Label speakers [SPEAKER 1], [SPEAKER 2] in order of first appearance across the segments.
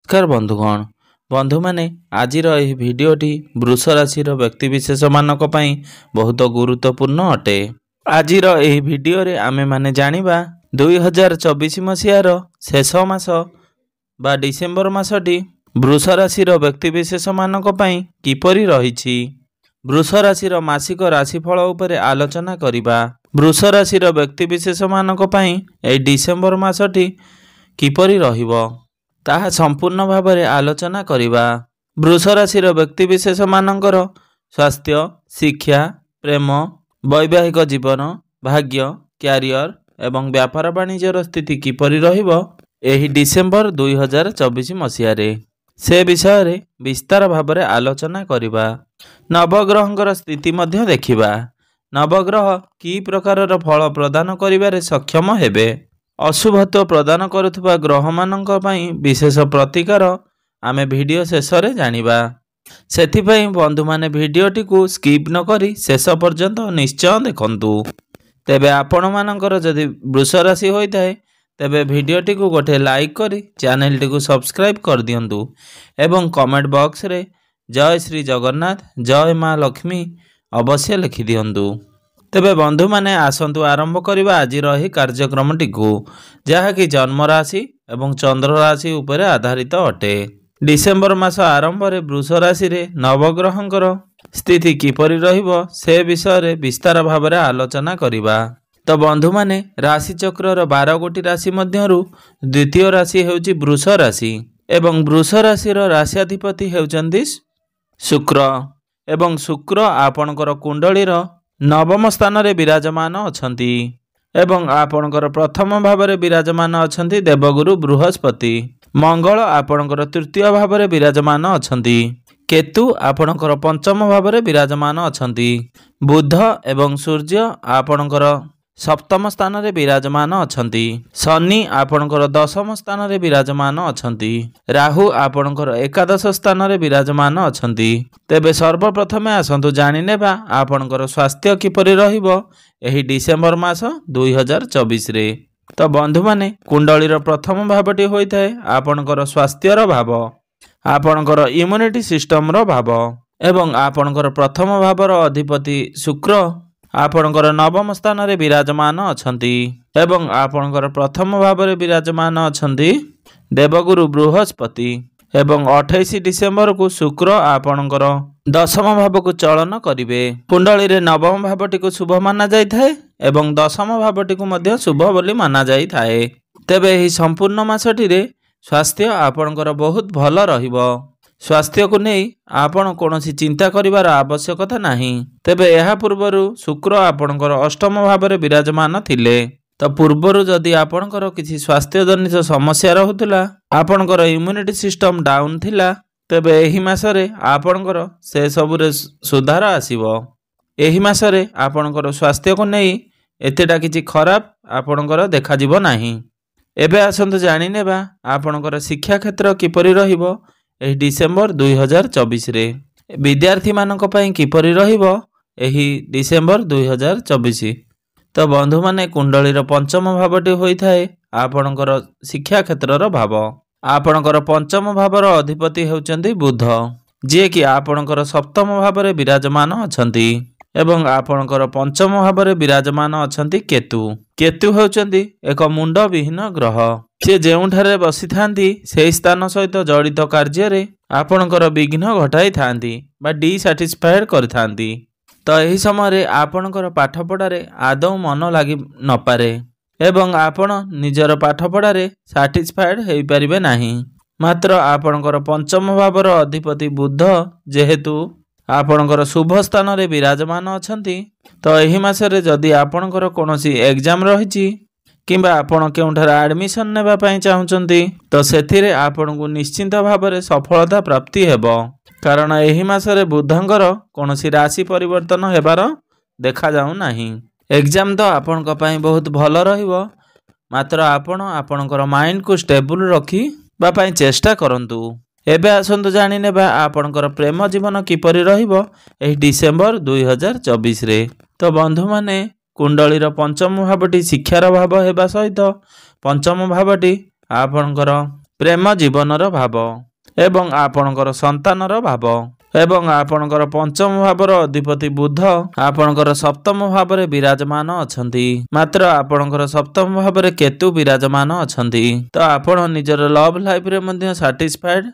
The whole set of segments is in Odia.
[SPEAKER 1] नमस्कार बंधुगण बंधु माने आजिर यह भिडियोटी वृष राशि व्यक्तिविशेष मानक पई बहुत गुरुत्वपूर्ण अटे। आजिर यह भिडियो रे आमे माने जानिबा 2024 मसीहार शेष मास बा डिसेम्बर मासटी वृष राशि व्यक्तिविशेष मानक पई किपरि रहिछि। वृष राशि मासिक राशिफल उपरे आलोचना करिबा। वृष राशि व्यक्तिविशेष मानक पई ए डिसेम्बर मासटी किपरि रहिबो ताहा संपूर्ण भाव में आलोचना करिबा। वृष राशि व्यक्तिविशेष मानकर स्वास्थ्य, शिक्षा, प्रेम, वैवाहिक जीवन, भाग्य, क्यारियर एवं व्यापार वाणिज्यर स्थिति किपरि रहिबो एही डिसेम्बर 2024 मसीह से विषय रे विस्तार भाव में आलोचना करिबा। नवग्रहंकर स्थिति मध्य देखिबा। नवग्रह की प्रकार फल प्रदान करिबारे सक्षम हेबे। अशुभत्व प्रदान करुवा ग्रह मानक पई विशेष प्रतिकार आमे वीडियो शेष रे जानिबा। सेथिपई बंधु माने वीडियोटी को स्किप न करी शेष पर्यंत निश्चय देखंतु। तेबे आपण मानकर जदि वृष राशि होइताए तेबे वीडियोटी को गोटे लाइक करी चैनल टी को सब्सक्राइब कर दियंतु एवं कमेंट बॉक्स रे जय श्री जगन्नाथ, जय माँ लक्ष्मी अवश्य लिखि दियंतु। तेबे बंधु माने आसंतु आरंभ करिबा आजिर एही कार्यक्रमटी को जहाँकि जन्म राशि एवं चंद्र राशि उपरे आधारित अटे। डिसेम्बर मास आरंभ रे वृष राशि रे नवग्रहंकर स्थिति किपरि रहिबो से विषय रे विस्तार भाव में आलोचना करिबा। तो बंधु माने राशि चक्र 12 गोटी राशि मध्यरु द्वितीय राशि हेउची वृष राशि एवं वृष राशि राशियाधिपति हेउचंती शुक्र एवं शुक्र आपणकर कुंडली नवम स्थान रे विराजमान अछंती एवं आपणकर प्रथम भाव में विराजमान अछंती देवगुरु बृहस्पति। मंगल आपणकर तृतीय भाव में विराजमान अछंती। केतु आपणकर पंचम भाव में विराजमान अछंती। बुध एवं सूर्य आपणकर सप्तम स्थान रे विराजमान अछंती। शनि आपणकर दशम स्थान रे विराजमान अछंती। राहु आपणकर एकादश स्थान रे विराजमान अछंती। तेबे सर्वप्रथम आसंतु जानि नेबा आपणकर स्वास्थ्य किपरि रहिबो एही डिसेम्बर मास 2024 रे। तो बंधु माने कुंडलीर प्रथम भावटी होइथाय आपणकर स्वास्थ्यर भाव, आपणकर इम्यूनिटी सिस्टम रो भाव एवं आपणकर प्रथम भावर अधिपति शुक्र आपणकर नवम स्थान रे विराजमान अछंती एवं आपणकर प्रथम भाव में विराजमान अछंती देवगुरु बृहस्पति एवं 28 डिसेम्बर को शुक्र आपणकर दशम भाव को चलन करिवे। कुंडली रे नवम भावटी को शुभ माना जाइथाय एवं दशम भावटी को मध्य शुभ बोली माना जाइथाय। तेबे एही संपूर्ण मासटी रे स्वास्थ्य आपणकर बहुत भल रहिबो। स्वास्थ्य को नहीं आपण कौनसी चिंता करिवार आवश्यकता नहीं। तेबे एहा पूर्वरु शुक्र आपणकर अष्टम भाव में विराजमान थिले। तो पूर्वरु जदि आपणकर किसी स्वास्थ्य जनित समस्या रहुतला, आपणकर इम्यूनिटी सिस्टम डाउन थिला, तेबे एही मासरे आपणकर से सबुरे सुधार आसीबो। एही मासरे आपणकर स्वास्थ्य को नहीं एतेटा किछि खराब आपणकर देखा जिवो नाही। एबे आसंतु जानि नेबा आपणकर शिक्षा क्षेत्र किपरि रहिबो एही डिसेम्बर 2024 रे। विद्यार्थी मानक पई किपरि रहिबो एही डिसेम्बर 2024। तो बंधु माने कुंडलीर पंचम भावटी होइथाय आपणकर शिक्षा क्षेत्रर भाव। आपणकर पंचम भावर अधिपति हेउचंती बुध, जे कि आपणकर सप्तम भाव में विराजमान अछंती एवं आपणकर पंचम भाव में विराजमान अछंती केतु। केतु हेउचंती एक मुंड विहीन ग्रह। से जेउठारे बसी थांती से स्थान सहित जड़ित कार्य रे आपणकर विघ्न घटाई थांती बा डिसैटिस्फाइड करथांती। तो एही समय रे आपणकर पाठपढ़ारे आदौ मन लागी न पारे एवं आपण निजर पाठपढ़ारे सैटिस्फाइड हेई परिबे नाही। मात्र आपणकर पंचम भावर अधिपति बुध जेहेतु आपणकर शुभ स्थान रे विराजमान अछंती, तो एही मासरे जदि आपणकर कोनोसी एग्जाम रहिछि किंबा आपण केउठार एडमिशन नेबा पई चाहुचंती तो सेथिरे आपण को निश्चिंत भाव में सफलता प्राप्ति हेबो। कारण एही मासरे बुधंकर कोनोसी राशि परिवर्तन हेबार देखा जाउ नाही। एग्जाम तो आपण पई बहुत भल रहिबो, मात्र आपण आपणकर माइंड को स्टेबल रखी बा पई चेष्टा करंतु। एबे आसंतु जानि नेबा आपणकर प्रेम जीवन किपरि रहिबो एही डिसेम्बर 2024 रे। तो बंधु माने कुंडलीर पंचम भावटी शिक्षार भाव हेबा सहित पंचम भावटी आपणकर ପ୍ରେମ ଜୀବନର ଭାବ ଏବଂ ଆପଣଙ୍କର ସନ୍ତାନର ଭାବ ଏବଂ ଆପଣଙ୍କର ପଞ୍ଚମ ଭାବର ଅଧିପତି ବୁଧ ଆପଣଙ୍କର ସପ୍ତମ ଭାବରେ ବିରାଜମାନ ଅଛନ୍ତି। ମାତ୍ର ଆପଣଙ୍କର ସପ୍ତମ ଭାବରେ କେତୁ ବିରାଜମାନ ଅଛନ୍ତି। ତ ଆପଣ ନିଜର ଲଭ୍ ଲାଇଫରେ ମଧ୍ୟ ସାଟିସ୍ଫାଏଡ୍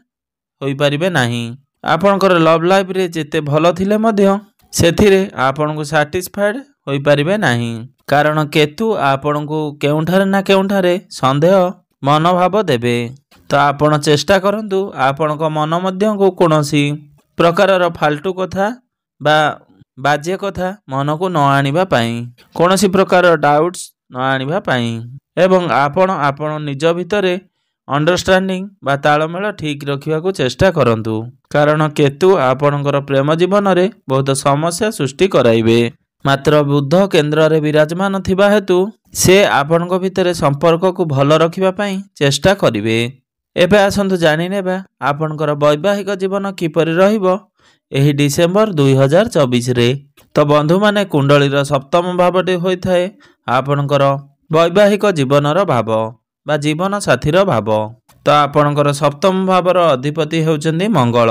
[SPEAKER 1] ହୋଇପାରିବେ ନାହିଁ। ଆପଣଙ୍କର ଲଭ୍ ଲାଇଫରେ ଯେତେ ଭଲ ଥିଲେ ମଧ୍ୟ ସେଥିରେ ଆପଣଙ୍କୁ ସାଟିସ୍ଫାଏଡ୍ ହୋଇପାରିବେ ନାହିଁ। କାରଣ କେତୁ ଆପଣଙ୍କୁ କେଉଁଠାରେ ନା କେଉଁଠାରେ ସନ୍ଦେହ ମନୋଭାବ ଦେବେ। ତ ଆପଣ ଚେଷ୍ଟା କରନ୍ତୁ ଆପଣଙ୍କ ମନ ମଧ୍ୟକୁ କୌଣସି ପ୍ରକାରର ଫାଲତୁ କଥା ବା ବାଜେ କଥା ମନକୁ ନ ଆଣିବା ପାଇଁ, କୌଣସି ପ୍ରକାର ଡାଉଟ୍ସ ନ ଆଣିବା ପାଇଁ ଏବଂ ଆପଣ ନିଜ ଭିତରେ ଅଣ୍ଡରଷ୍ଟାଣ୍ଡିଂ ବା ତାଳମେଳ ଠିକ୍ ରଖିବାକୁ ଚେଷ୍ଟା କରନ୍ତୁ। କାରଣ କେତୁ ଆପଣଙ୍କର ପ୍ରେମ ଜୀବନରେ ବହୁତ ସମସ୍ୟା ସୃଷ୍ଟି କରାଇବେ। ମାତ୍ର ବୁଧ କେନ୍ଦ୍ରରେ ବିରାଜମାନ ଥିବା ହେତୁ ସେ ଆପଣଙ୍କ ଭିତରେ ସମ୍ପର୍କକୁ ଭଲ ରଖିବା ପାଇଁ ଚେଷ୍ଟା କରିବେ। ଏବେ ଆସନ୍ତୁ ଜାଣିନେବା ଆପଣଙ୍କର ବୈବାହିକ ଜୀବନ କିପରି ରହିବ ଏହି ଡିସେମ୍ବର 2024ରେ। ତ ବନ୍ଧୁମାନେ, କୁଣ୍ଡଳୀର ସପ୍ତମ ଭାବଟି ହୋଇଥାଏ ଆପଣଙ୍କର ବୈବାହିକ ଜୀବନର ଭାବ ବା ଜୀବନ ସାଥୀର ଭାବ। ତ ଆପଣଙ୍କର ସପ୍ତମ ଭାବର ଅଧିପତି ହେଉଛନ୍ତି ମଙ୍ଗଳ,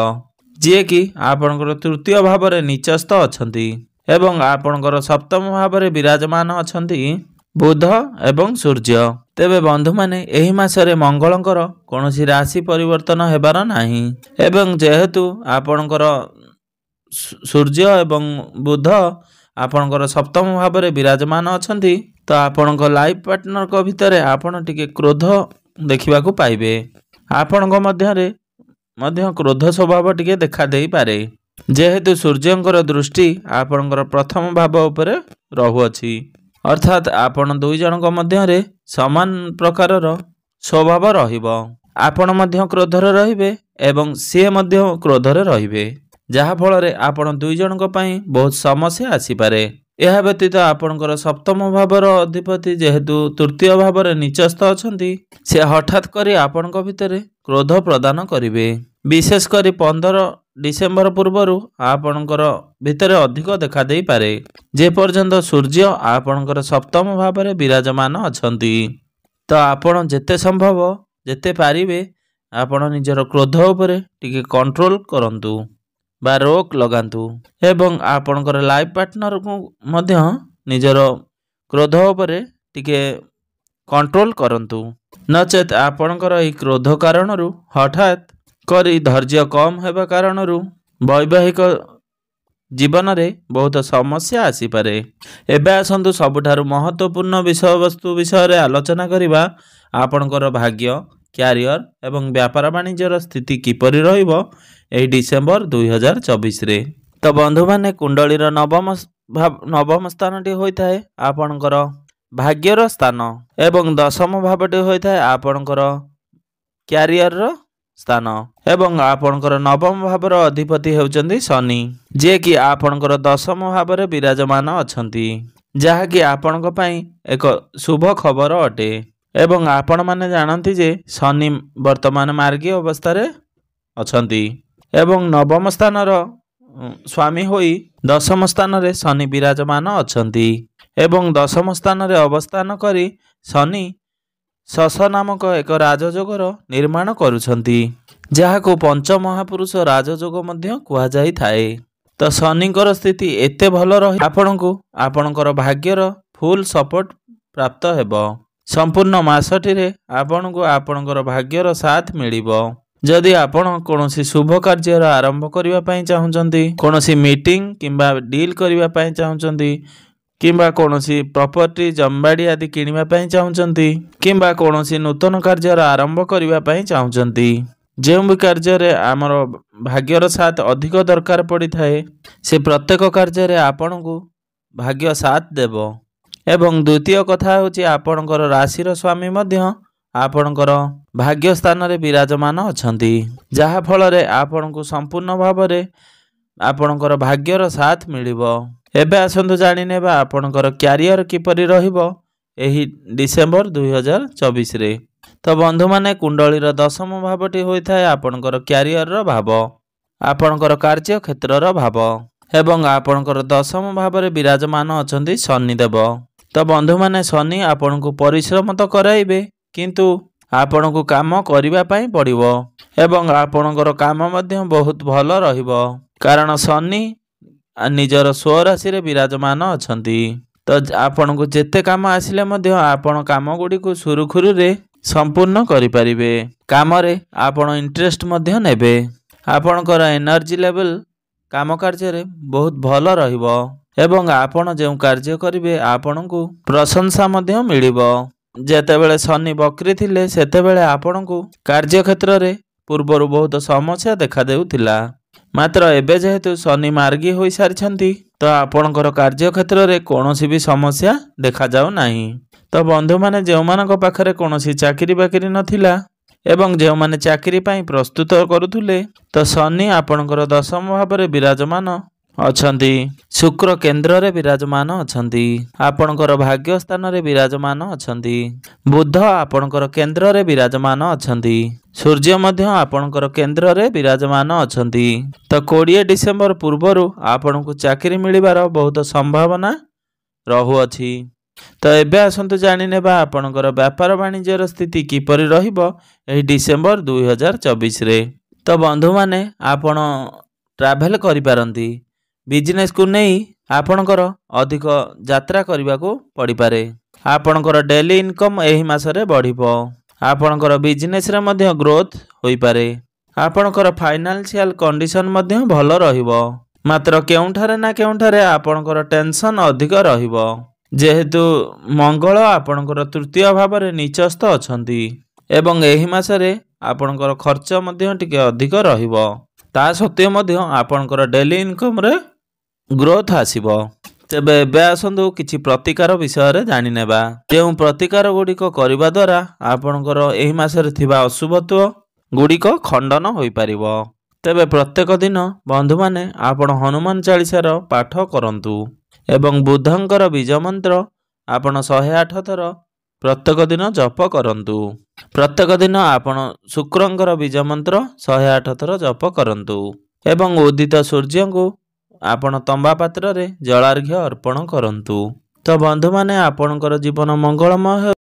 [SPEAKER 1] ଯିଏକି ଆପଣଙ୍କର ତୃତୀୟ ଭାବରେ ନିଚସ୍ଥ ଅଛନ୍ତି ଏବଂ ଆପଣଙ୍କର ସପ୍ତମ ଭାବରେ ବିରାଜମାନ ଅଛନ୍ତି ବୁଧ ଏବଂ ସୂର୍ଯ୍ୟ। ତେବେ ବନ୍ଧୁମାନେ, ଏହି ମାସରେ ମଙ୍ଗଳଙ୍କର କୌଣସି ରାଶି ପରିବର୍ତ୍ତନ ହେବାର ନାହିଁ ଏବଂ ଯେହେତୁ ଆପଣଙ୍କର ସୂର୍ଯ୍ୟ ଏବଂ ବୁଧ ଆପଣଙ୍କର ସପ୍ତମ ଭାବରେ ବିରାଜମାନ ଅଛନ୍ତି, ତ ଆପଣଙ୍କ ଲାଇଫ୍ ପାର୍ଟନରଙ୍କ ଭିତରେ ଆପଣ ଟିକେ କ୍ରୋଧ ଦେଖିବାକୁ ପାଇବେ। ଆପଣଙ୍କ ମଧ୍ୟରେ ମଧ୍ୟ କ୍ରୋଧ ସ୍ୱଭାବ ଟିକେ ଦେଖା ଦେଇପାରେ, ଯେହେତୁ ସୂର୍ଯ୍ୟଙ୍କର ଦୃଷ୍ଟି ଆପଣଙ୍କର ପ୍ରଥମ ଭାବ ଉପରେ ରହୁଅଛି। ଅର୍ଥାତ୍ ଆପଣ ଦୁଇ ଜଣଙ୍କ ମଧ୍ୟରେ ସମାନ ପ୍ରକାରର ସ୍ୱଭାବ ରହିବ। ଆପଣ ମଧ୍ୟ କ୍ରୋଧରେ ରହିବେ ଏବଂ ସିଏ ମଧ୍ୟ କ୍ରୋଧରେ ରହିବେ, ଯାହାଫଳରେ ଆପଣ ଦୁଇ ଜଣଙ୍କ ପାଇଁ ବହୁତ ସମସ୍ୟା ଆସିପାରେ। ଏହା ବ୍ୟତୀତ ଆପଣଙ୍କର ସପ୍ତମ ଭାବର ଅଧିପତି ଯେହେତୁ ତୃତୀୟ ଭାବରେ ନିଚସ୍ଥ ଅଛନ୍ତି, ସେ ହଠାତ୍ କରି ଆପଣଙ୍କ ଭିତରେ କ୍ରୋଧ ପ୍ରଦାନ କରିବେ। ବିଶେଷ କରି 15 ଡିସେମ୍ବର ପୂର୍ବରୁ ଆପଣଙ୍କର ଭିତରେ ଅଧିକ ଦେଖାଦେଇପାରେ, ଯେପର୍ଯ୍ୟନ୍ତ ସୂର୍ଯ୍ୟ ଆପଣଙ୍କର ସପ୍ତମ ଭାବରେ ବିରାଜମାନ ଅଛନ୍ତି। ତ ଆପଣ ଯେତେ ସମ୍ଭବ ଯେତେ ପାରିବେ ଆପଣ ନିଜର କ୍ରୋଧ ଉପରେ ଟିକେ କଣ୍ଟ୍ରୋଲ କରନ୍ତୁ ବା ରୋକ ଲଗାନ୍ତୁ ଏବଂ ଆପଣଙ୍କର ଲାଇଫ୍ ପାର୍ଟନରକୁ ମଧ୍ୟ ନିଜର କ୍ରୋଧ ଉପରେ ଟିକେ କଣ୍ଟ୍ରୋଲ କରନ୍ତୁ। ନଚେତ୍ ଆପଣଙ୍କର ଏହି କ୍ରୋଧ କାରଣରୁ ହଠାତ୍ କରି ଧୈର୍ଯ୍ୟ କମ୍ ହେବା କାରଣରୁ ବୈବାହିକ ଜୀବନରେ ବହୁତ ସମସ୍ୟା ଆସିପାରେ। ଏବେ ଆସନ୍ତୁ ସବୁଠାରୁ ମହତ୍ତ୍ୱପୂର୍ଣ୍ଣ ବିଷୟବସ୍ତୁ ବିଷୟରେ ଆଲୋଚନା କରିବା। ଆପଣଙ୍କର ଭାଗ୍ୟ, କ୍ୟାରିୟର ଏବଂ ବ୍ୟାପାର ବାଣିଜ୍ୟର ସ୍ଥିତି କିପରି ରହିବ ଏହି ଡିସେମ୍ବର 2024ରେ। ତ ବନ୍ଧୁମାନେ, କୁଣ୍ଡଳୀର ନବମ ସ୍ଥାନଟି ହୋଇଥାଏ ଆପଣଙ୍କର ଭାଗ୍ୟର ସ୍ଥାନ ଏବଂ ଦଶମ ଭାବଟି ହୋଇଥାଏ ଆପଣଙ୍କର କ୍ୟାରିୟରର ସ୍ଥାନ ଏବଂ ଆପଣଙ୍କର ନବମ ଭାବର ଅଧିପତି ହେଉଛନ୍ତି ଶନି, ଯିଏକି ଆପଣଙ୍କର ଦଶମ ଭାବରେ ବିରାଜମାନ ଅଛନ୍ତି, ଯାହାକି ଆପଣଙ୍କ ପାଇଁ ଏକ ଶୁଭ ଖବର ଅଟେ। ଏବଂ ଆପଣମାନେ ଜାଣନ୍ତି ଯେ ଶନି ବର୍ତ୍ତମାନ ମାର୍ଗୀ ଅବସ୍ଥାରେ ଅଛନ୍ତି ଏବଂ ନବମ ସ୍ଥାନର ସ୍ୱାମୀ ହୋଇ ଦଶମ ସ୍ଥାନରେ ଶନି ବିରାଜମାନ ଅଛନ୍ତି ଏବଂ ଦଶମ ସ୍ଥାନରେ ଅବସ୍ଥାନ କରି ଶନି ଶଶ ନାମକ ଏକ ରାଜଯୋଗର ନିର୍ମାଣ କରୁଛନ୍ତି, ଯାହାକୁ ପଞ୍ଚମହାପୁରୁଷ ରାଜଯୋଗ ମଧ୍ୟ କୁହାଯାଇଥାଏ। ତ ଶନିଙ୍କର ସ୍ଥିତି ଏତେ ଭଲ ରହି ଆପଣଙ୍କୁ ଆପଣଙ୍କର ଭାଗ୍ୟର ଫୁଲ୍ ସପୋର୍ଟ ପ୍ରାପ୍ତ ହେବ। ସମ୍ପୂର୍ଣ୍ଣ ମାସଟିରେ ଆପଣଙ୍କୁ ଆପଣଙ୍କର ଭାଗ୍ୟର ସାଥ ମିଳିବ। ଯଦି ଆପଣ କୌଣସି ଶୁଭ କାର୍ଯ୍ୟର ଆରମ୍ଭ କରିବା ପାଇଁ ଚାହୁଁଛନ୍ତି, କୌଣସି ମିଟିଂ କିମ୍ବା ଡିଲ୍ କରିବା ପାଇଁ ଚାହୁଁଛନ୍ତି, କିମ୍ବା କୌଣସି ପ୍ରପର୍ଟି ଜମିବାଡ଼ି ଆଦି କିଣିବା ପାଇଁ ଚାହୁଁଛନ୍ତି, କିମ୍ବା କୌଣସି ନୂତନ କାର୍ଯ୍ୟର ଆରମ୍ଭ କରିବା ପାଇଁ ଚାହୁଁଛନ୍ତି, ଯେଉଁ ବି କାର୍ଯ୍ୟରେ ଆମର ଭାଗ୍ୟର ସାଥ ଅଧିକ ଦରକାର ପଡ଼ିଥାଏ, ସେ ପ୍ରତ୍ୟେକ କାର୍ଯ୍ୟରେ ଆପଣଙ୍କୁ ଭାଗ୍ୟ ସାଥ ଦେବ। ଏବଂ ଦ୍ୱିତୀୟ କଥା ହେଉଛି ଆପଣଙ୍କର ରାଶିର ସ୍ୱାମୀ ମଧ୍ୟ ଆପଣଙ୍କର ଭାଗ୍ୟ ସ୍ଥାନରେ ବିରାଜମାନ ଅଛନ୍ତି, ଯାହାଫଳରେ ଆପଣଙ୍କୁ ସମ୍ପୂର୍ଣ୍ଣ ଭାବରେ ଆପଣଙ୍କର ଭାଗ୍ୟର ସାଥ ମିଳିବ। ଏବେ ଆସନ୍ତୁ ଜାଣିନେବା ଆପଣଙ୍କର କ୍ୟାରିୟର କିପରି ରହିବ ଏହି ଡିସେମ୍ବର 2024ରେ। ତ ବନ୍ଧୁମାନେ, କୁଣ୍ଡଳୀର ଦଶମ ଭାବଟି ହୋଇଥାଏ ଆପଣଙ୍କର କ୍ୟାରିୟରର ଭାବ, ଆପଣଙ୍କର କାର୍ଯ୍ୟକ୍ଷେତ୍ରର ଭାବ ଏବଂ ଆପଣଙ୍କର ଦଶମ ଭାବରେ ବିରାଜମାନ ଅଛନ୍ତି ଶନିଦେବ। ତ ବନ୍ଧୁମାନେ, ଶନି ଆପଣଙ୍କୁ ପରିଶ୍ରମ ତ କରାଇବେ, କିନ୍ତୁ ଆପଣଙ୍କୁ କାମ କରିବା ପାଇଁ ପଡ଼ିବ ଏବଂ ଆପଣଙ୍କର କାମ ମଧ୍ୟ ବହୁତ ଭଲ ରହିବ, କାରଣ ଶନି ନିଜର ସ୍ୱରାଶିରେ ବିରାଜମାନ ଅଛନ୍ତି। ତ ଆପଣଙ୍କୁ ଯେତେ କାମ ଆସିଲେ ମଧ୍ୟ ଆପଣ କାମ ଗୁଡ଼ିକୁ ସୁରୁଖୁରୁରେ ସମ୍ପୂର୍ଣ୍ଣ କରିପାରିବେ। କାମରେ ଆପଣ ଇଣ୍ଟରେଷ୍ଟ ମଧ୍ୟ ନେବେ। ଆପଣଙ୍କର ଏନର୍ଜି ଲେଭେଲ କାମ କାର୍ଯ୍ୟରେ ବହୁତ ଭଲ ରହିବ ଏବଂ ଆପଣ ଯେଉଁ କାର୍ଯ୍ୟ କରିବେ ଆପଣଙ୍କୁ ପ୍ରଶଂସା ମଧ୍ୟ ମିଳିବ। ଯେତେବେଳେ ଶନି ବକ୍ରି ଥିଲେ ସେତେବେଳେ ଆପଣଙ୍କୁ କାର୍ଯ୍ୟକ୍ଷେତ୍ରରେ ପୂର୍ବରୁ ବହୁତ ସମସ୍ୟା ଦେଖାଦେଉଥିଲା, ମାତ୍ର ଏବେ ଯେହେତୁ ଶନି ମାର୍ଗୀ ହୋଇସାରିଛନ୍ତି ତ ଆପଣଙ୍କର କାର୍ଯ୍ୟକ୍ଷେତ୍ରରେ କୌଣସି ବି ସମସ୍ୟା ଦେଖାଯାଉ ନାହିଁ। ତ ବନ୍ଧୁମାନେ, ଯେଉଁମାନଙ୍କ ପାଖରେ କୌଣସି ଚାକିରି ବାକିରି ନଥିଲା ଏବଂ ଯେଉଁମାନେ ଚାକିରି ପାଇଁ ପ୍ରସ୍ତୁତ କରୁଥିଲେ ତ ଶନି ଆପଣଙ୍କର ଦଶମ ଭାବରେ ବିରାଜମାନ ଅଛନ୍ତି। ଶୁକ୍ର କେନ୍ଦ୍ରରେ ବିରାଜମାନ ଅଛନ୍ତି, ଆପଣଙ୍କର ଭାଗ୍ୟ ସ୍ଥାନରେ ବିରାଜମାନ ଅଛନ୍ତି। ବୁଧ ଆପଣଙ୍କର କେନ୍ଦ୍ରରେ ବିରାଜମାନ ଅଛନ୍ତି। ସୂର୍ଯ୍ୟ ମଧ୍ୟ ଆପଣଙ୍କର କେନ୍ଦ୍ରରେ ବିରାଜମାନ ଅଛନ୍ତି। ତ 20 ଡିସେମ୍ବର ପୂର୍ବରୁ ଆପଣଙ୍କୁ ଚାକିରି ମିଳିବାର ବହୁତ ସମ୍ଭାବନା ରହୁଅଛି। ତ ଏବେ ଆସନ୍ତୁ ଜାଣିନେବା ଆପଣଙ୍କର ବ୍ୟାପାର ବାଣିଜ୍ୟର ସ୍ଥିତି କିପରି ରହିବ ଏହି ଡିସେମ୍ବର 2024ରେ। ତ ବନ୍ଧୁମାନେ, ଆପଣ ଟ୍ରାଭେଲ କରିପାରନ୍ତି। ବିଜନେସକୁ ନେଇ ଆପଣଙ୍କର ଅଧିକ ଯାତ୍ରା କରିବାକୁ ପଡ଼ିପାରେ। ଆପଣଙ୍କର ଡେଲି ଇନକମ୍ ଏହି ମାସରେ ବଢ଼ିବ। ଆପଣଙ୍କର ବିଜନେସରେ ମଧ୍ୟ ଗ୍ରୋଥ ହୋଇପାରେ। ଆପଣଙ୍କର ଫାଇନାନ୍ସିଆଲ କଣ୍ଡିସନ ମଧ୍ୟ ଭଲ ରହିବ, ମାତ୍ର କେଉଁଠାରେ ନା କେଉଁଠାରେ ଆପଣଙ୍କର ଟେନସନ୍ ଅଧିକ ରହିବ, ଯେହେତୁ ମଙ୍ଗଳ ଆପଣଙ୍କର ତୃତୀୟ ଭାବରେ ନିଚସ୍ତ ଅଛନ୍ତି ଏବଂ ଏହି ମାସରେ ଆପଣଙ୍କର ଖର୍ଚ୍ଚ ମଧ୍ୟ ଟିକେ ଅଧିକ ରହିବ। ତା ସତ୍ତ୍ୱେ ମଧ୍ୟ ଆପଣଙ୍କର ଡେଲି ଇନକମ୍ରେ ଗ୍ରୋଥ ଆସିବ। ତେବେ ଏବେ ଆସନ୍ତୁ କିଛି ପ୍ରତିକାର ବିଷୟରେ ଜାଣିନେବା। ଯେଉଁ ପ୍ରତିକାର ଗୁଡ଼ିକ କରିବା ଦ୍ୱାରା ଆପଣଙ୍କର ଏହି ମାସରେ ଥିବା ଅଶୁଭତ୍ୱ ଗୁଡ଼ିକ ଖଣ୍ଡନ ହୋଇପାରିବ। ତେବେ ପ୍ରତ୍ୟେକ ଦିନ ବନ୍ଧୁମାନେ ଆପଣ ହନୁମାନ ଚାଳିଶାର ପାଠ କରନ୍ତୁ ଏବଂ ବୁଧଙ୍କର ବୀଜ ମନ୍ତ୍ର ଆପଣ 108 ଥର ପ୍ରତ୍ୟେକ ଦିନ ଜପ କରନ୍ତୁ। ପ୍ରତ୍ୟେକ ଦିନ ଆପଣ ଶୁକ୍ରଙ୍କର ବୀଜ ମନ୍ତ୍ର 108 ଥର ଜପ କରନ୍ତୁ ଏବଂ ଉଦିତ ସୂର୍ଯ୍ୟଙ୍କୁ ଆପଣ ତମ୍ବା ପାତ୍ରରେ ଜଳାର୍ଘ୍ୟ ଅର୍ପଣ କରନ୍ତୁ। ତ ବନ୍ଧୁମାନେ, ଆପଣଙ୍କର ଜୀବନ ମଙ୍ଗଳମୟ